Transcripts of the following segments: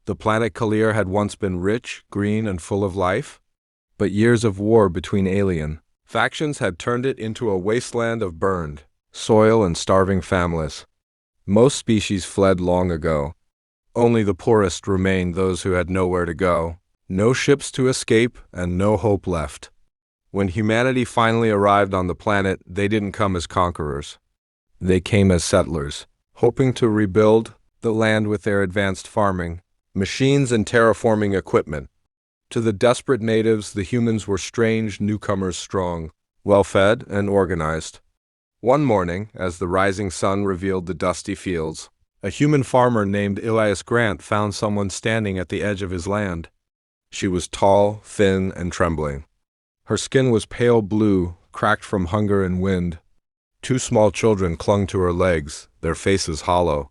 The planet Kier had once been rich, green, and full of life, but years of war between alien factions had turned it into a wasteland of burned soil and starving families. Most species fled long ago. Only the poorest remained, those who had nowhere to go, no ships to escape, and no hope left. When humanity finally arrived on the planet, they didn't come as conquerors. They came as settlers, hoping to rebuild the land with their advanced farming, machines, and terraforming equipment. To the desperate natives, the humans were strange newcomers, strong, well-fed, and organized. One morning, as the rising sun revealed the dusty fields, a human farmer named Elias Grant found someone standing at the edge of his land. She was tall, thin, and trembling. Her skin was pale blue, cracked from hunger and wind. Two small children clung to her legs, their faces hollow.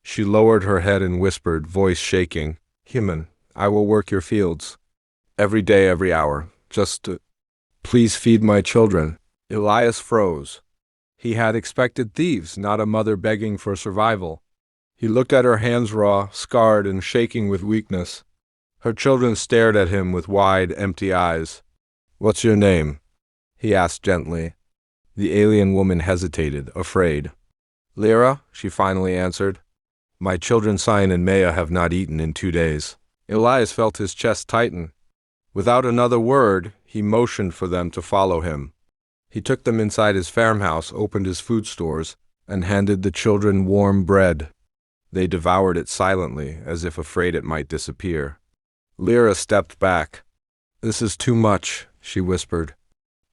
She lowered her head and whispered, voice shaking, "Human, I will work your fields. Every day, every hour. Please feed my children." Elias froze. He had expected thieves, not a mother begging for survival. He looked at her hands raw, scarred, and shaking with weakness. Her children stared at him with wide, empty eyes. "What's your name?" he asked gently. The alien woman hesitated, afraid. "Lyra," she finally answered. "My children Scion and Maya have not eaten in 2 days." Elias felt his chest tighten. Without another word, he motioned for them to follow him. He took them inside his farmhouse, opened his food stores, and handed the children warm bread. They devoured it silently, as if afraid it might disappear. Lyra stepped back. "This is too much," she whispered.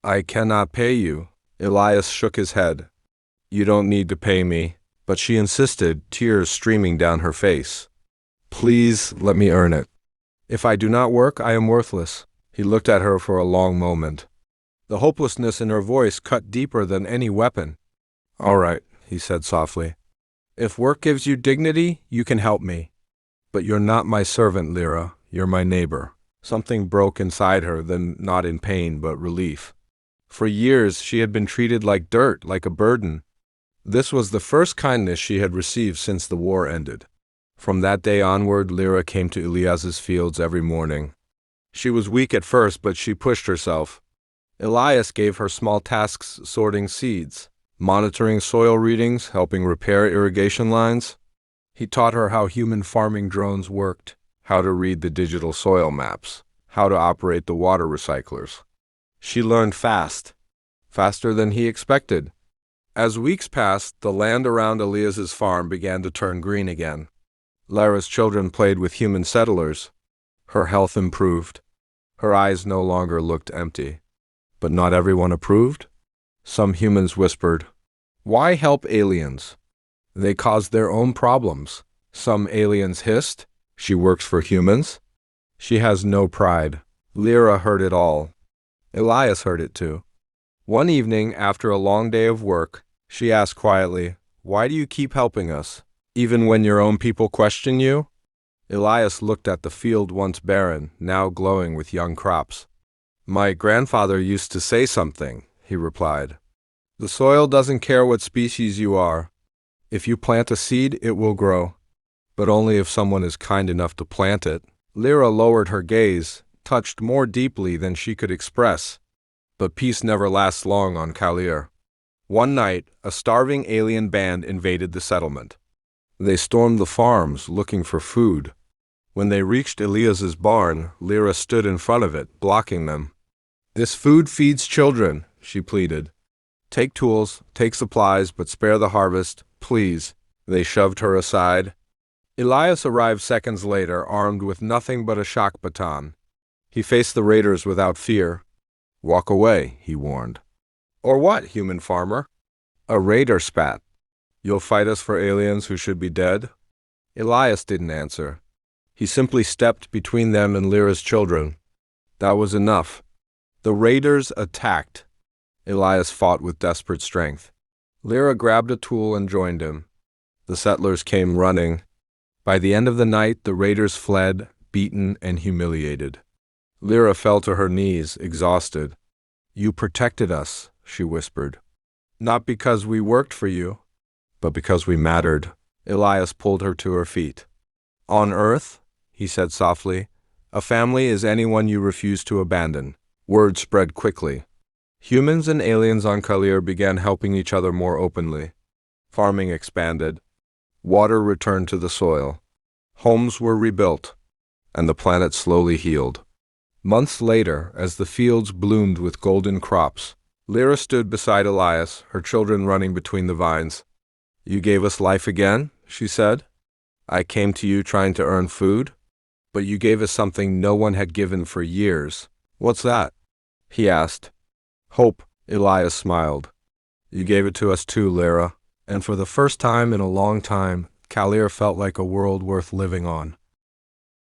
"I cannot pay you." Elias shook his head. "You don't need to pay me." But she insisted, tears streaming down her face. "Please let me earn it. If I do not work, I am worthless." He looked at her for a long moment. The hopelessness in her voice cut deeper than any weapon. "All right," he said softly. "If work gives you dignity, you can help me. But you're not my servant, Lyra. You're my neighbor." Something broke inside her, then not in pain, but relief. For years, she had been treated like dirt, like a burden. This was the first kindness she had received since the war ended. From that day onward, Lyra came to Elias's fields every morning. She was weak at first, but she pushed herself. Elias gave her small tasks, sorting seeds, monitoring soil readings, helping repair irrigation lines. He taught her how human farming drones worked, how to read the digital soil maps, how to operate the water recyclers. She learned fast, faster than he expected. As weeks passed, the land around Elias's farm began to turn green again. Lyra's children played with human settlers. Her health improved. Her eyes no longer looked empty. But not everyone approved. Some humans whispered, "Why help aliens? They caused their own problems." Some aliens hissed, "She works for humans. She has no pride." Lyra heard it all. Elias heard it too. One evening, after a long day of work, she asked quietly, "Why do you keep helping us, even when your own people question you?" Elias looked at the field once barren, now glowing with young crops. "My grandfather used to say something," he replied. "The soil doesn't care what species you are. If you plant a seed, it will grow. But only if someone is kind enough to plant it." Lyra lowered her gaze, touched more deeply than she could express. But peace never lasts long on Kier. One night, a starving alien band invaded the settlement. They stormed the farms, looking for food. When they reached Elias's barn, Lyra stood in front of it, blocking them. "This food feeds children," she pleaded. "Take tools, take supplies, but spare the harvest, please." They shoved her aside. Elias arrived seconds later, armed with nothing but a shock baton. He faced the raiders without fear. "Walk away," he warned. "Or what, human farmer?" A raider spat. "You'll fight us for aliens who should be dead?" Elias didn't answer. He simply stepped between them and Lyra's children. That was enough. The raiders attacked. Elias fought with desperate strength. Lyra grabbed a tool and joined him. The settlers came running. By the end of the night, the raiders fled, beaten and humiliated. Lyra fell to her knees, exhausted. "You protected us," she whispered. "Not because we worked for you, but because we mattered." Elias pulled her to her feet. "On Earth," he said softly. A family is anyone you refuse to abandon. Word spread quickly. Humans and aliens on Kier began helping each other more openly. Farming expanded. Water returned to the soil. Homes were rebuilt, and the planet slowly healed. Months later, as the fields bloomed with golden crops, Lyra stood beside Elias, her children running between the vines. You gave us life again, she said. I came to you trying to earn food, but you gave us something no one had given for years. What's that? He asked. Hope, Elias smiled. You gave it to us too, Lyra, and for the first time in a long time, Kier felt like a world worth living on.